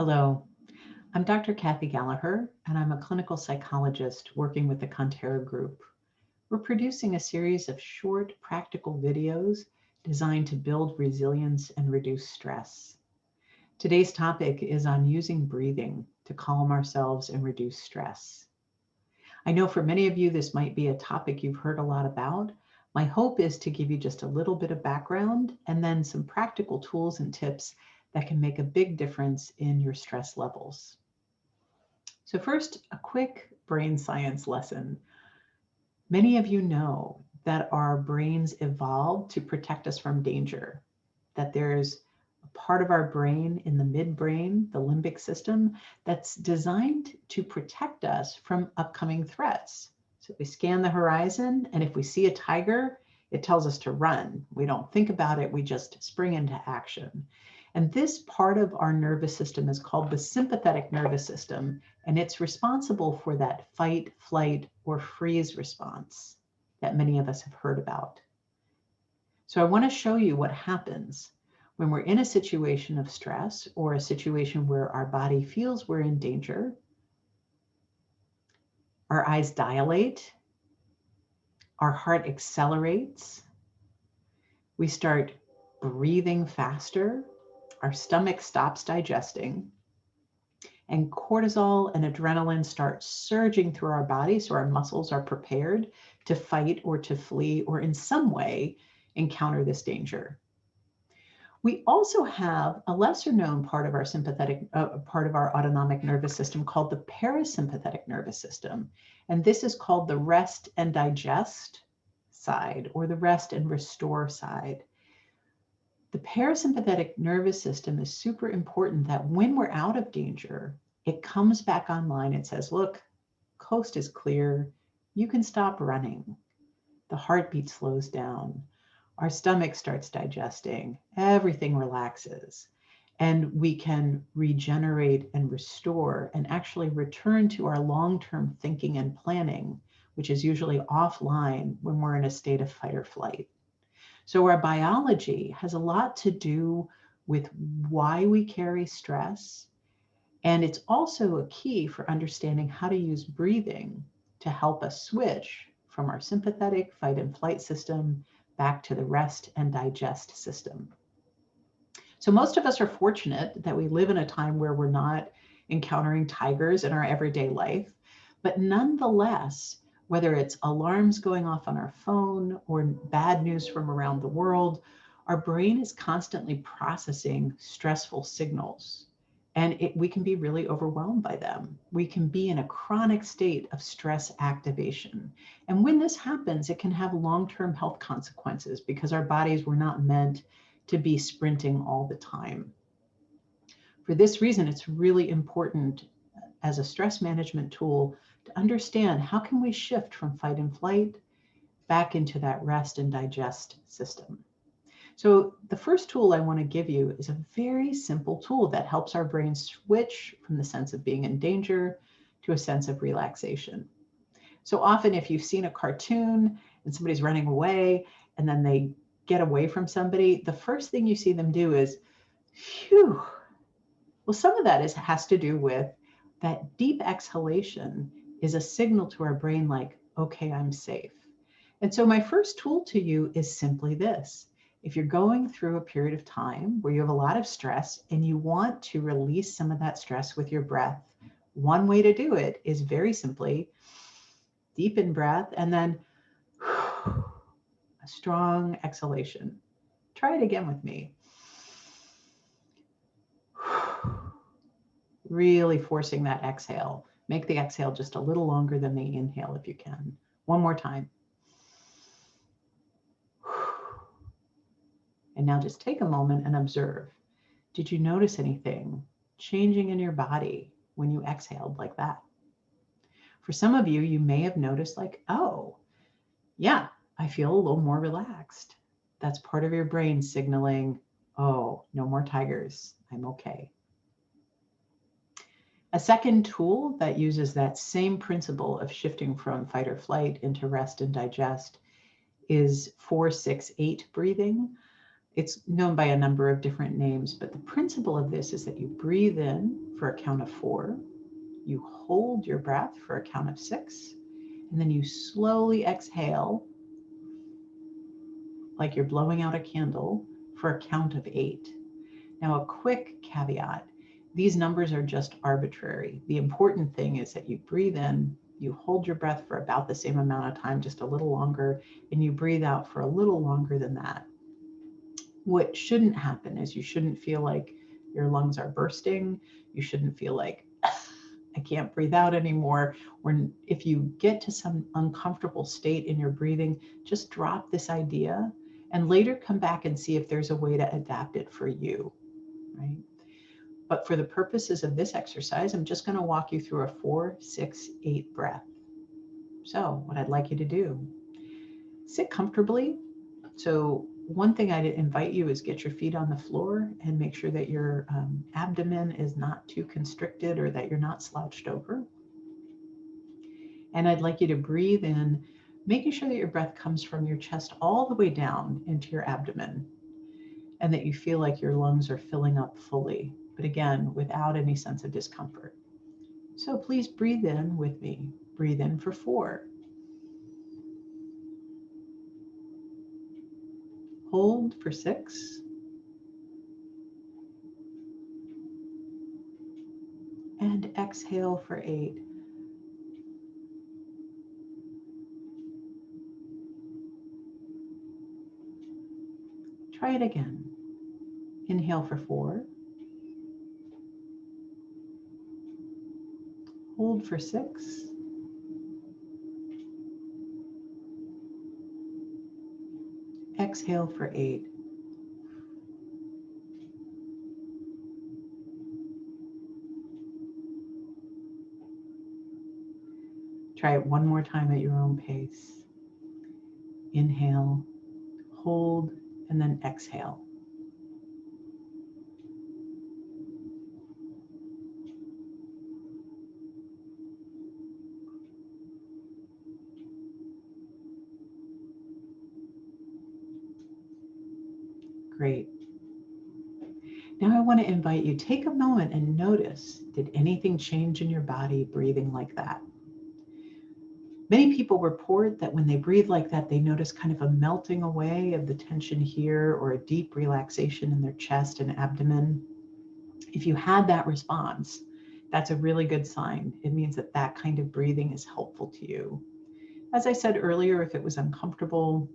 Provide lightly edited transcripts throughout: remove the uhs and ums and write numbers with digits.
Hello, I'm Dr. Kathy Gallagher, and I'm a clinical psychologist working with the Conterra Group. We're producing a series of short, practical videos designed to build resilience and reduce stress. Today's topic is on using breathing to calm ourselves and reduce stress. I know for many of you, this might be a topic you've heard a lot about. My hope is to give you just a little bit of background and then some practical tools and tips that can make a big difference in your stress levels. So first, a quick brain science lesson. Many of you know that our brains evolved to protect us from danger, that there's a part of our brain in the midbrain, the limbic system, that's designed to protect us from upcoming threats. So we scan the horizon, and if we see a tiger, it tells us to run. We don't think about it, we just spring into action. And this part of our nervous system is called the sympathetic nervous system, and it's responsible for that fight, flight, or freeze response that many of us have heard about. So I want to show you what happens when we're in a situation of stress or a situation where our body feels we're in danger. Our eyes dilate, our heart accelerates, we start breathing faster, our stomach stops digesting, and cortisol and adrenaline start surging through our body, so our muscles are prepared to fight or to flee or in some way encounter this danger. We also have a lesser known part of our part of our autonomic nervous system called the parasympathetic nervous system. And this is called the rest and digest side, or the rest and restore side. The parasympathetic nervous system is super important, that when we're out of danger, it comes back online and says, look, coast is clear. You can stop running. The heartbeat slows down. Our stomach starts digesting. Everything relaxes. And we can regenerate and restore and actually return to our long-term thinking and planning, which is usually offline when we're in a state of fight or flight. So our biology has a lot to do with why we carry stress. And it's also a key for understanding how to use breathing to help us switch from our sympathetic fight and flight system back to the rest and digest system. So most of us are fortunate that we live in a time where we're not encountering tigers in our everyday life, but nonetheless, whether it's alarms going off on our phone or bad news from around the world, our brain is constantly processing stressful signals, and we can be really overwhelmed by them. We can be in a chronic state of stress activation. And when this happens, it can have long-term health consequences because our bodies were not meant to be sprinting all the time. For this reason, it's really important as a stress management tool to understand how can we shift from fight and flight back into that rest and digest system. So the first tool I want to give you is a very simple tool that helps our brain switch from the sense of being in danger to a sense of relaxation. So often if you've seen a cartoon and somebody's running away and then they get away from somebody, the first thing you see them do is, phew. Well, some of that has to do with that deep exhalation is a signal to our brain like, okay, I'm safe. And so my first tool to you is simply this. If you're going through a period of time where you have a lot of stress and you want to release some of that stress with your breath, one way to do it is very simply deep in breath and then a strong exhalation. Try it again with me. Really forcing that exhale. Make the exhale just a little longer than the inhale if you can. One more time. And now just take a moment and observe. Did you notice anything changing in your body when you exhaled like that? For some of you, you may have noticed like, oh, yeah, I feel a little more relaxed. That's part of your brain signaling, oh, no more tigers. I'm okay. A second tool that uses that same principle of shifting from fight or flight into rest and digest is 4-6-8 breathing. It's known by a number of different names, but the principle of this is that you breathe in for a count of 4, you hold your breath for a count of 6, and then you slowly exhale like you're blowing out a candle for a count of 8. Now, a quick caveat, these numbers are just arbitrary. The important thing is that you breathe in, you hold your breath for about the same amount of time, just a little longer, and you breathe out for a little longer than that. What shouldn't happen is you shouldn't feel like your lungs are bursting. You shouldn't feel like I can't breathe out anymore. Or if you get to some uncomfortable state in your breathing, just drop this idea and later come back and see if there's a way to adapt it for you, right? But for the purposes of this exercise, I'm just going to walk you through a 4, 6, 8 breath. So what I'd like you to do, sit comfortably. So one thing I'd invite you is get your feet on the floor and make sure that your abdomen is not too constricted or that you're not slouched over. And I'd like you to breathe in, making sure that your breath comes from your chest all the way down into your abdomen and that you feel like your lungs are filling up fully, but again, without any sense of discomfort. So please breathe in with me. Breathe in for 4. Hold for 6. And exhale for 8. Try it again. Inhale for 4. Hold for 6. Exhale for 8. Try it one more time at your own pace. Inhale, hold, and then exhale. Great. Now I want to invite you, take a moment and notice, did anything change in your body breathing like that? Many people report that when they breathe like that, they notice kind of a melting away of the tension here or a deep relaxation in their chest and abdomen. If you had that response, that's a really good sign. It means that that kind of breathing is helpful to you. As I said earlier, if it was uncomfortable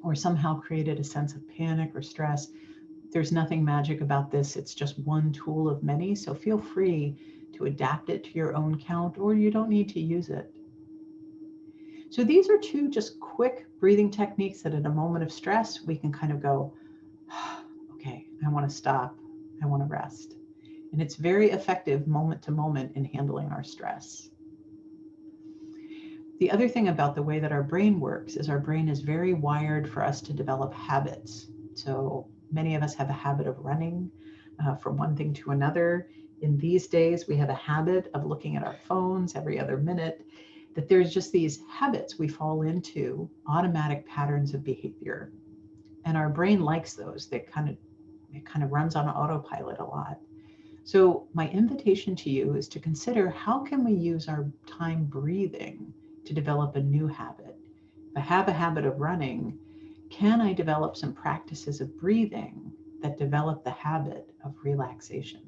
or somehow created a sense of panic or stress, there's nothing magic about this. It's just one tool of many. So feel free to adapt it to your own count, or you don't need to use it. So these are 2 just quick breathing techniques that at a moment of stress, we can kind of go, okay, I want to stop. I want to rest. And it's very effective moment to moment in handling our stress. The other thing about the way that our brain works is our brain is very wired for us to develop habits. So many of us have a habit of running from one thing to another. In these days, we have a habit of looking at our phones every other minute, that there's just these habits we fall into, automatic patterns of behavior. And our brain likes those. It kind of runs on autopilot a lot. So my invitation to you is to consider, how can we use our time breathing to develop a new habit? If I have a habit of running, can I develop some practices of breathing that develop the habit of relaxation?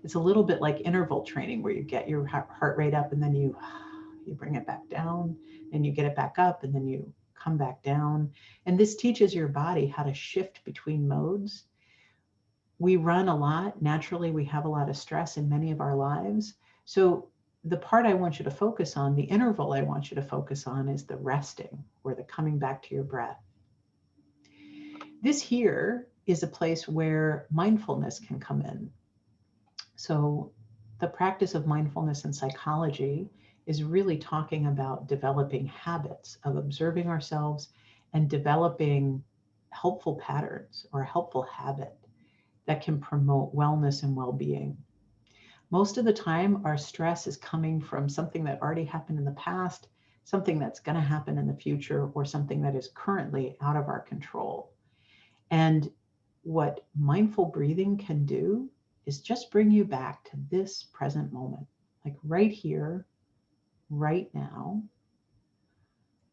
It's a little bit like interval training, where you get your heart rate up and then you bring it back down, and you get it back up and then you come back down. And this teaches your body how to shift between modes. We run a lot. Naturally, we have a lot of stress in many of our lives. So the part I want you to focus on, the interval I want you to focus on, is the resting, or the coming back to your breath. This here is a place where mindfulness can come in. So the practice of mindfulness in psychology is really talking about developing habits of observing ourselves and developing helpful patterns or a helpful habit that can promote wellness and well-being. Most of the time, our stress is coming from something that already happened in the past, something that's going to happen in the future, or something that is currently out of our control. And what mindful breathing can do is just bring you back to this present moment, like right here, right now,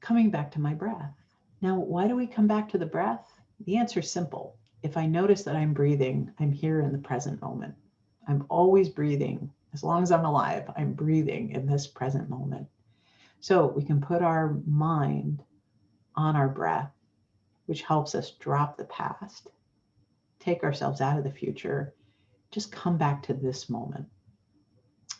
coming back to my breath. Now, why do we come back to the breath? The answer is simple. If I notice that I'm breathing, I'm here in the present moment. I'm always breathing. As long as I'm alive, I'm breathing in this present moment. So we can put our mind on our breath, which helps us drop the past, take ourselves out of the future, just come back to this moment.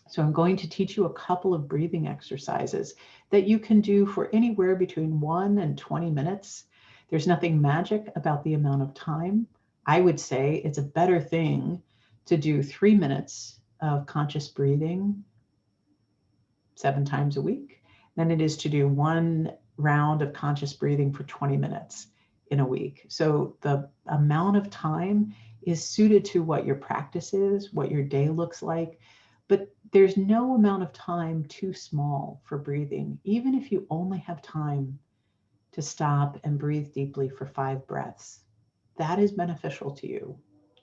So I'm going to teach you a couple of breathing exercises that you can do for anywhere between 1 and 20 minutes. There's nothing magic about the amount of time. I would say it's a better thing to do 3 minutes of conscious breathing 7 times a week than it is to do 1 round of conscious breathing for 20 minutes in a week. So the amount of time is suited to what your practice is, what your day looks like. But there's no amount of time too small for breathing, even if you only have time to stop and breathe deeply for 5 breaths. That is beneficial to you.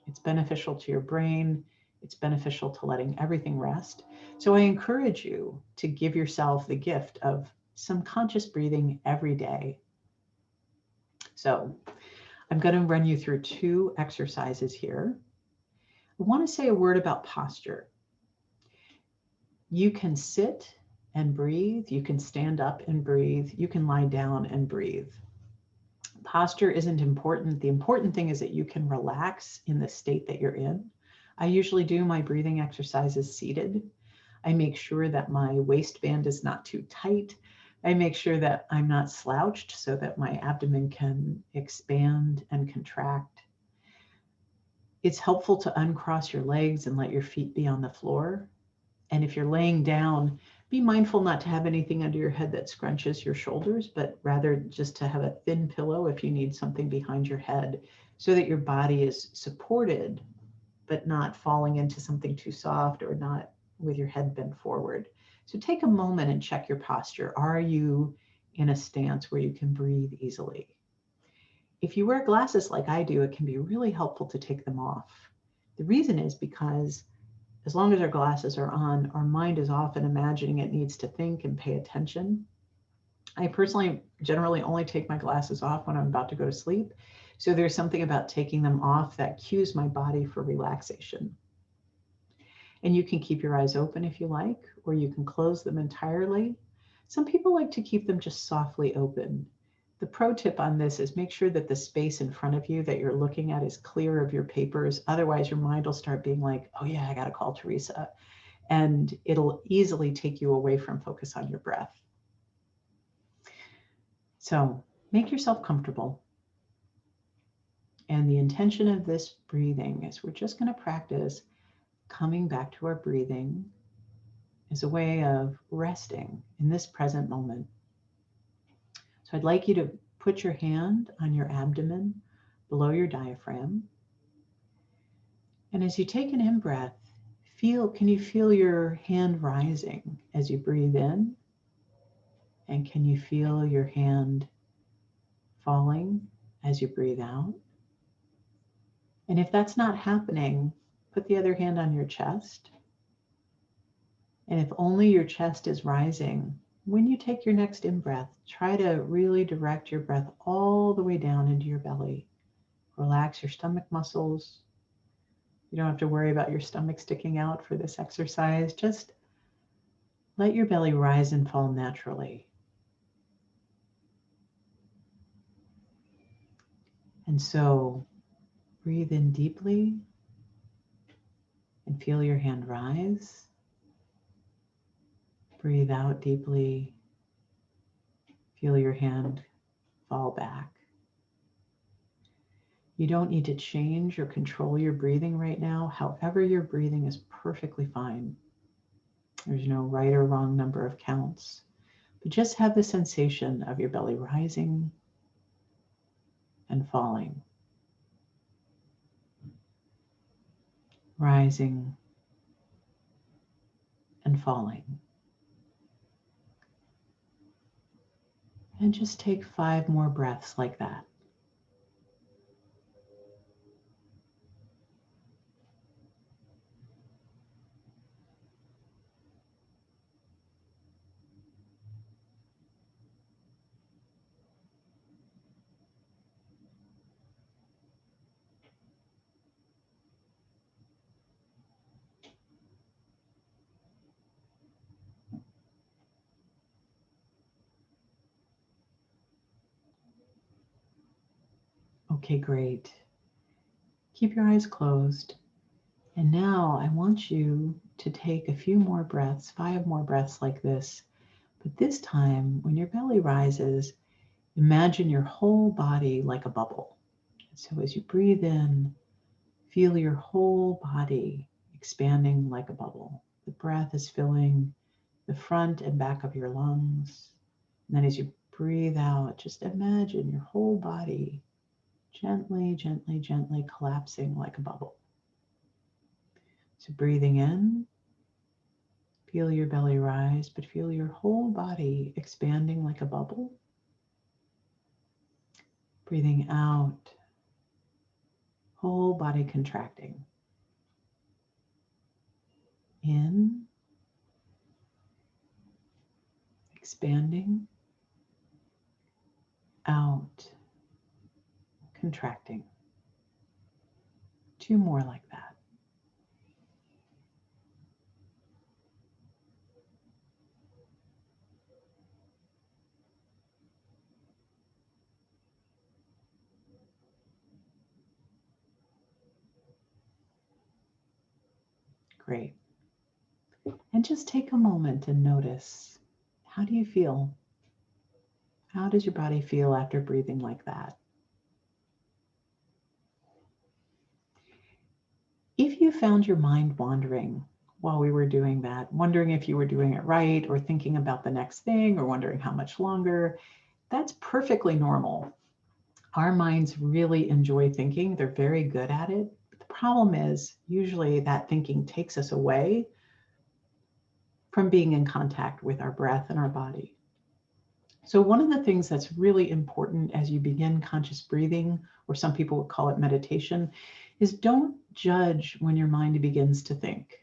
It's beneficial to your brain. It's beneficial to letting everything rest. So I encourage you to give yourself the gift of some conscious breathing every day. So I'm going to run you through 2 exercises here. I want to say a word about posture. You can sit and breathe. You can stand up and breathe. You can lie down and breathe. Posture isn't important. The important thing is that you can relax in the state that you're in. I usually do my breathing exercises seated. I make sure that my waistband is not too tight. I make sure that I'm not slouched so that my abdomen can expand and contract. It's helpful to uncross your legs and let your feet be on the floor. And if you're laying down, be mindful not to have anything under your head that scrunches your shoulders, but rather just to have a thin pillow if you need something behind your head so that your body is supported, but not falling into something too soft or not with your head bent forward. So take a moment and check your posture. Are you in a stance where you can breathe easily? If you wear glasses like I do, it can be really helpful to take them off. The reason is because as long as our glasses are on, our mind is often imagining it needs to think and pay attention. I personally generally only take my glasses off when I'm about to go to sleep. So there's something about taking them off that cues my body for relaxation. And you can keep your eyes open if you like, or you can close them entirely. Some people like to keep them just softly open. The pro tip on this is make sure that the space in front of you that you're looking at is clear of your papers. Otherwise, your mind will start being like, oh yeah, I got to call Teresa. And it'll easily take you away from focus on your breath. So make yourself comfortable. And the intention of this breathing is we're just going to practice coming back to our breathing as a way of resting in this present moment. So I'd like you to put your hand on your abdomen below your diaphragm. And as you take an in-breath, can you feel your hand rising as you breathe in? And can you feel your hand falling as you breathe out? And if that's not happening, put the other hand on your chest. And if only your chest is rising, when you take your next in-breath, try to really direct your breath all the way down into your belly. Relax your stomach muscles. You don't have to worry about your stomach sticking out for this exercise. Just let your belly rise and fall naturally. And so breathe in deeply and feel your hand rise. Breathe out deeply. Feel your hand fall back. You don't need to change or control your breathing right now. However you're breathing is perfectly fine. There's no right or wrong number of counts. But just have the sensation of your belly rising and falling. Rising and falling. And just take 5 more breaths like that. Okay, great. Keep your eyes closed. And now I want you to take a few more breaths, 5 more breaths like this. But this time, when your belly rises, imagine your whole body like a bubble. So as you breathe in, feel your whole body expanding like a bubble. The breath is filling the front and back of your lungs. And then as you breathe out, just imagine your whole body gently, gently, gently collapsing like a bubble. So breathing in, feel your belly rise, but feel your whole body expanding like a bubble. Breathing out, whole body contracting. In, expanding, out, contracting. 2 more like that. Great. And just take a moment and notice, how do you feel? How does your body feel after breathing like that? If you found your mind wandering while we were doing that, wondering if you were doing it right or thinking about the next thing or wondering how much longer, that's perfectly normal. Our minds really enjoy thinking. They're very good at it. But the problem is usually that thinking takes us away from being in contact with our breath and our body. So one of the things that's really important as you begin conscious breathing, or some people would call it meditation, is don't judge when your mind begins to think.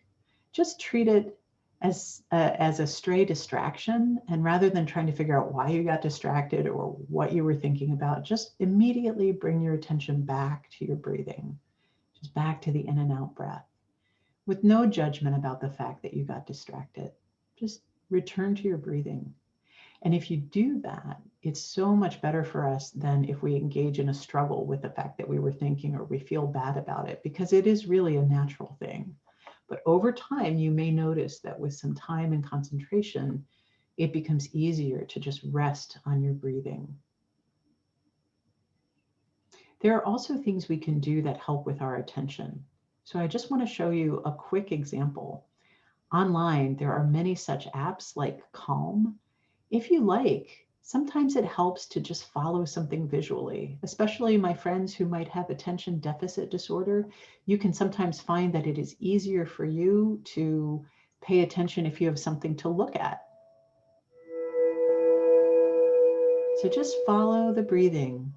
Just treat it as a stray distraction. And rather than trying to figure out why you got distracted or what you were thinking about, just immediately bring your attention back to your breathing, just back to the in and out breath, with no judgment about the fact that you got distracted. Just return to your breathing. And if you do that, it's so much better for us than if we engage in a struggle with the fact that we were thinking or we feel bad about it, because it is really a natural thing. But over time, you may notice that with some time and concentration, it becomes easier to just rest on your breathing. There are also things we can do that help with our attention. So I just want to show you a quick example. Online, there are many such apps like Calm. If you like, sometimes it helps to just follow something visually, especially my friends who might have attention deficit disorder. You can sometimes find that it is easier for you to pay attention if you have something to look at. So just follow the breathing.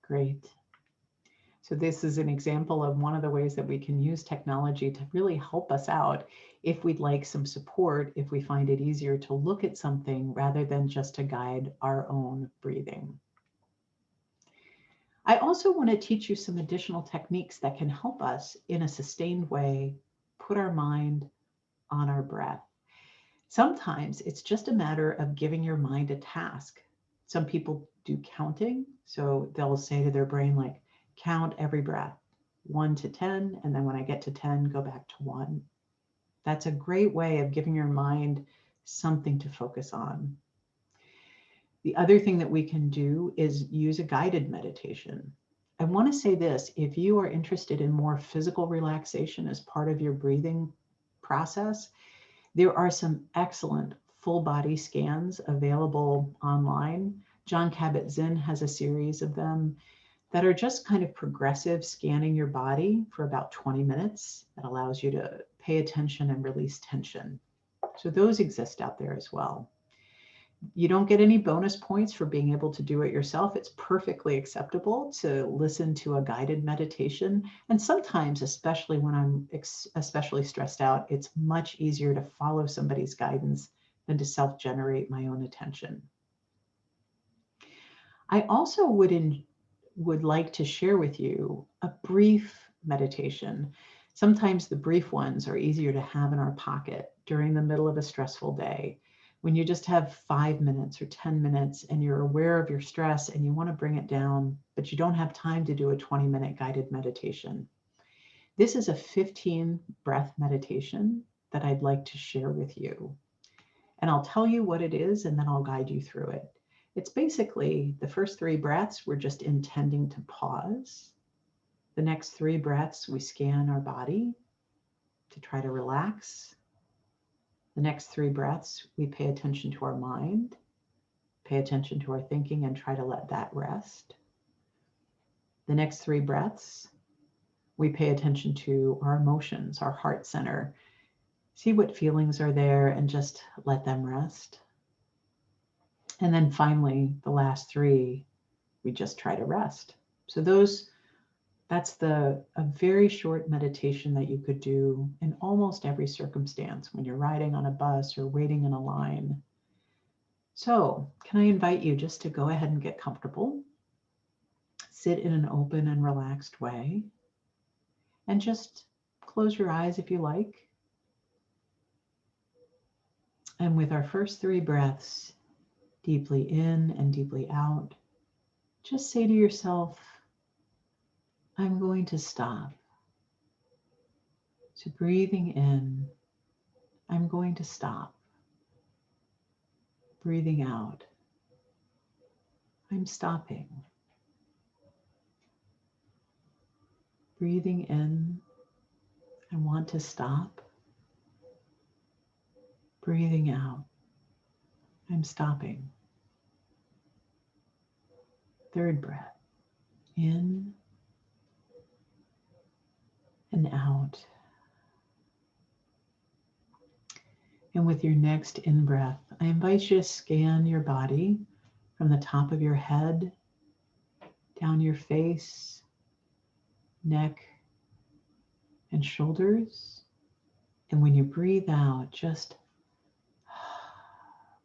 Great. So this is an example of one of the ways that we can use technology to really help us out if we'd like some support, if we find it easier to look at something rather than just to guide our own breathing. I also want to teach you some additional techniques that can help us in a sustained way put our mind on our breath. Sometimes it's just a matter of giving your mind a task. Some people do counting. So they'll say to their brain, like, count every breath, 1 to 10. And then when I get to 10, go back to 1. That's a great way of giving your mind something to focus on. The other thing that we can do is use a guided meditation. I want to say this, if you are interested in more physical relaxation as part of your breathing process, there are some excellent full body scans available online. Jon Kabat-Zinn has a series of them that are just kind of progressive, scanning your body for about 20 minutes. That allows you to pay attention and release tension. So those exist out there as well. You don't get any bonus points for being able to do it yourself. It's perfectly acceptable to listen to a guided meditation. And sometimes, especially when I'm especially stressed out, it's much easier to follow somebody's guidance than to self-generate my own attention. I also would like to share with you a brief meditation. Sometimes the brief ones are easier to have in our pocket during the middle of a stressful day, when you just have 5 minutes or 10 minutes and you're aware of your stress and you want to bring it down, but you don't have time to do a 20-minute guided meditation. This is a 15 breath meditation that I'd like to share with you. And I'll tell you what it is, and then I'll guide you through it. It's basically the first 3 breaths, we're just intending to pause. The next 3 breaths, we scan our body to try to relax. The next 3 breaths, we pay attention to our mind, pay attention to our thinking, and try to let that rest. The next 3 breaths, we pay attention to our emotions, our heart center. See what feelings are there and just let them rest. And then finally, the last 3, we just try to rest. So that's a very short meditation that you could do in almost every circumstance, when you're riding on a bus or waiting in a line. So can I invite you just to go ahead and get comfortable, sit in an open and relaxed way, and just close your eyes if you like. And with our first 3 breaths, deeply in and deeply out, just say to yourself, I'm going to stop. So breathing in, I'm going to stop. Breathing out, I'm stopping. Breathing in, I want to stop. Breathing out, I'm stopping. 3rd breath, in and out. And with your next in-breath, I invite you to scan your body from the top of your head, down your face, neck, and shoulders. And when you breathe out, just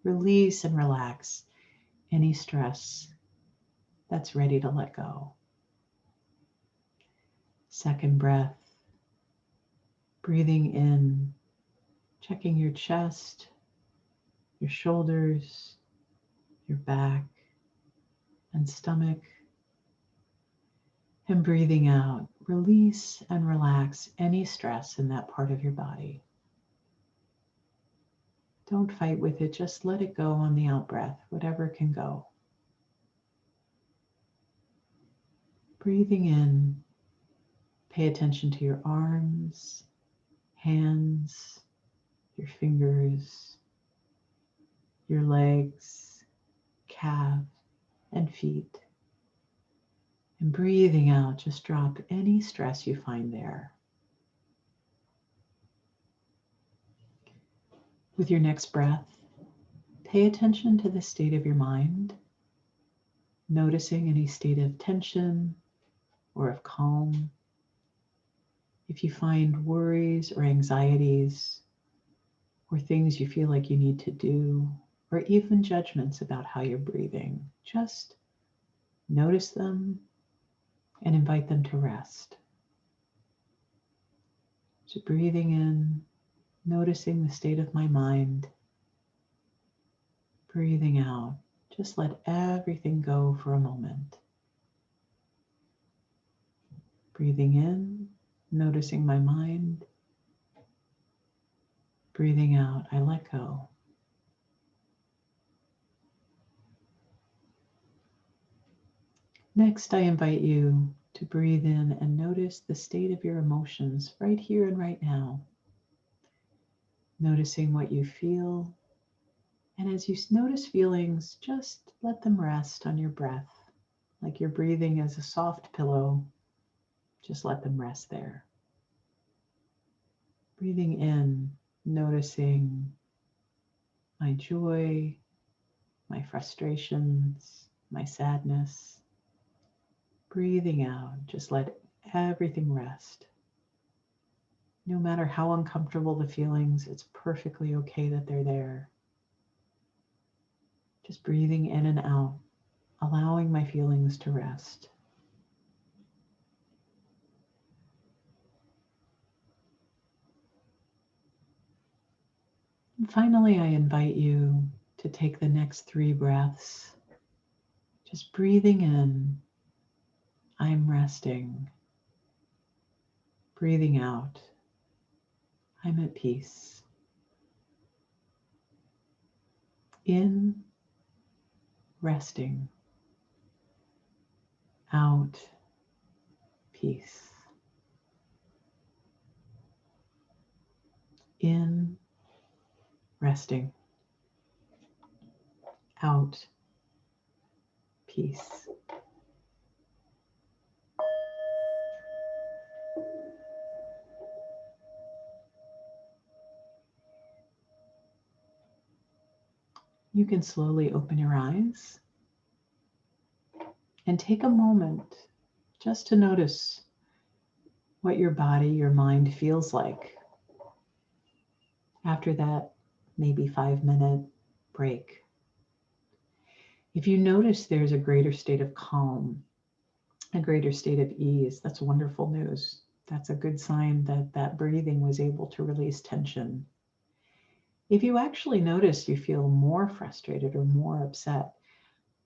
release and relax any stress that's ready to let go. 2nd breath, breathing in, checking your chest, your shoulders, your back, and stomach. And breathing out, release and relax any stress in that part of your body. Don't fight with it, just let it go on the out breath, whatever can go. Breathing in, pay attention to your arms, hands, your fingers, your legs, calf, and feet. And breathing out, just drop any stress you find there. With your next breath, pay attention to the state of your mind, noticing any state of tension or of calm. If you find worries or anxieties or things you feel like you need to do, or even judgments about how you're breathing, just notice them and invite them to rest. So breathing in, noticing the state of my mind. Breathing out, just let everything go for a moment. Breathing in, noticing my mind. Breathing out, I let go. Next, I invite you to breathe in and notice the state of your emotions right here and right now. Noticing what you feel. And as you notice feelings, just let them rest on your breath. Like your breathing is a soft pillow. Just let them rest there. Breathing in, noticing my joy, my frustrations, my sadness. Breathing out, just let everything rest. No matter how uncomfortable the feelings, it's perfectly okay that they're there. Just breathing in and out, allowing my feelings to rest. And finally, I invite you to take the next 3 breaths, just breathing in, I'm resting. Breathing out, I'm at peace. In, resting. Out, peace. In, resting. Out, peace. You can slowly open your eyes and take a moment just to notice what your body, your mind feels like after that maybe 5-minute break. If you notice there's a greater state of calm, a greater state of ease, that's wonderful news. That's a good sign that that breathing was able to release tension. If you actually notice you feel more frustrated or more upset,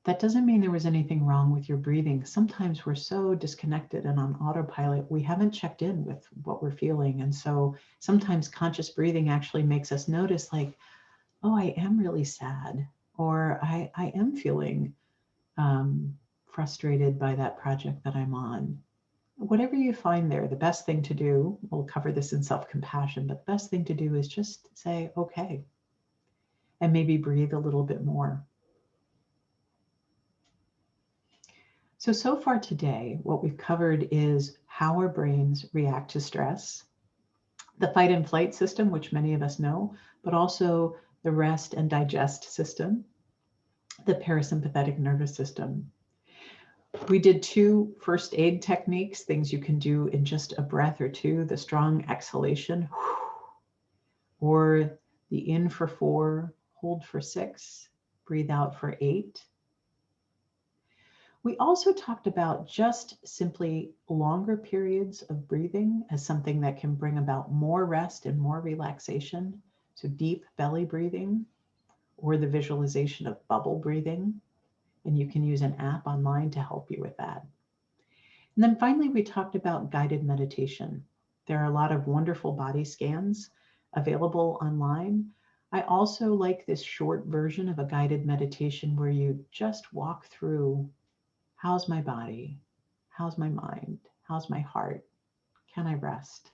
that doesn't mean there was anything wrong with your breathing. Sometimes we're so disconnected and on autopilot, we haven't checked in with what we're feeling. And so sometimes conscious breathing actually makes us notice like, oh, I am really sad, or I am feeling frustrated by that project that I'm on. Whatever you find there, the best thing to do, we'll cover this in self-compassion, but the best thing to do is just say, okay, and maybe breathe a little bit more. So far today, what we've covered is how our brains react to stress, the fight and flight system, which many of us know, but also the rest and digest system, the parasympathetic nervous system. We did 2 first aid techniques, things you can do in just a breath or 2, the strong exhalation, or the in for 4, hold for 6, breathe out for 8. We also talked about just simply longer periods of breathing as something that can bring about more rest and more relaxation. So deep belly breathing, or the visualization of bubble breathing. And you can use an app online to help you with that. And then finally, we talked about guided meditation. There are a lot of wonderful body scans available online. I also like this short version of a guided meditation where you just walk through, how's my body? How's my mind? How's my heart? Can I rest?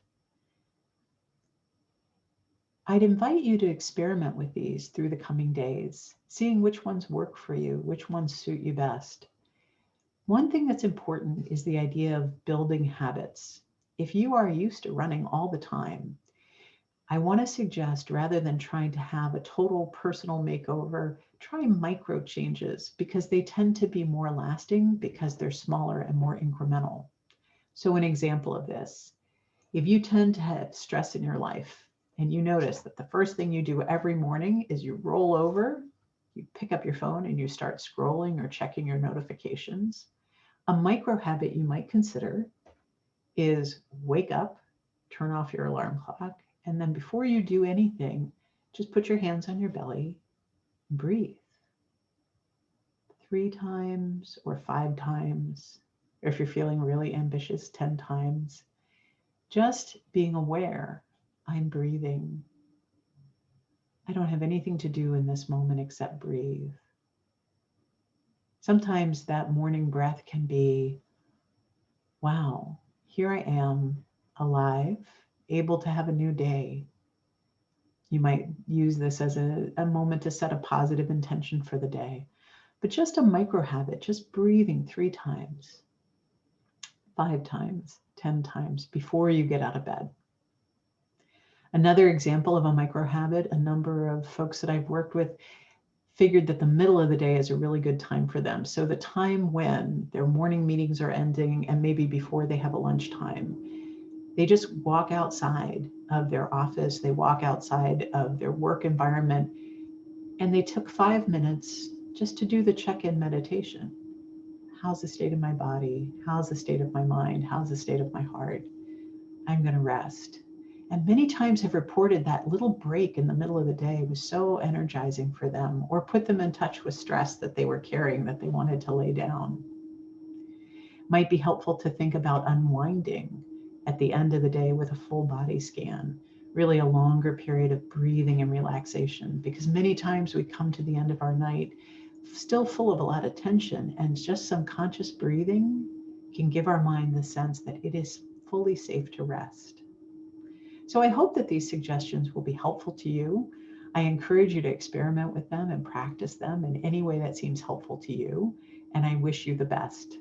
I'd invite you to experiment with these through the coming days, seeing which ones work for you, which ones suit you best. One thing that's important is the idea of building habits. If you are used to running all the time, I want to suggest, rather than trying to have a total personal makeover, try micro changes because they tend to be more lasting because they're smaller and more incremental. So an example of this, if you tend to have stress in your life and you notice that the first thing you do every morning is you roll over, you pick up your phone and you start scrolling or checking your notifications, a micro habit you might consider is wake up, turn off your alarm clock, and then before you do anything, just put your hands on your belly and breathe 3 times or 5 times, or if you're feeling really ambitious, 10 times. Just being aware, I'm breathing. I don't have anything to do in this moment except breathe. Sometimes that morning breath can be, wow, here I am, alive, able to have a new day. You might use this as a moment to set a positive intention for the day. But just a micro habit, just breathing 3 times, 5 times, 10 times before you get out of bed. Another example of a micro habit, a number of folks that I've worked with figured that the middle of the day is a really good time for them. So the time when their morning meetings are ending and maybe before they have a lunchtime, they just walk outside of their office, they walk outside of their work environment, and they took 5 minutes just to do the check-in meditation. How's the state of my body? How's the state of my mind? How's the state of my heart? I'm going to rest. And many times have reported that little break in the middle of the day was so energizing for them, or put them in touch with stress that they were carrying that they wanted to lay down. Might be helpful to think about unwinding at the end of the day with a full body scan, really a longer period of breathing and relaxation, because many times we come to the end of our night still full of a lot of tension, and just some conscious breathing can give our mind the sense that it is fully safe to rest. So I hope that these suggestions will be helpful to you. I encourage you to experiment with them and practice them in any way that seems helpful to you, and I wish you the best.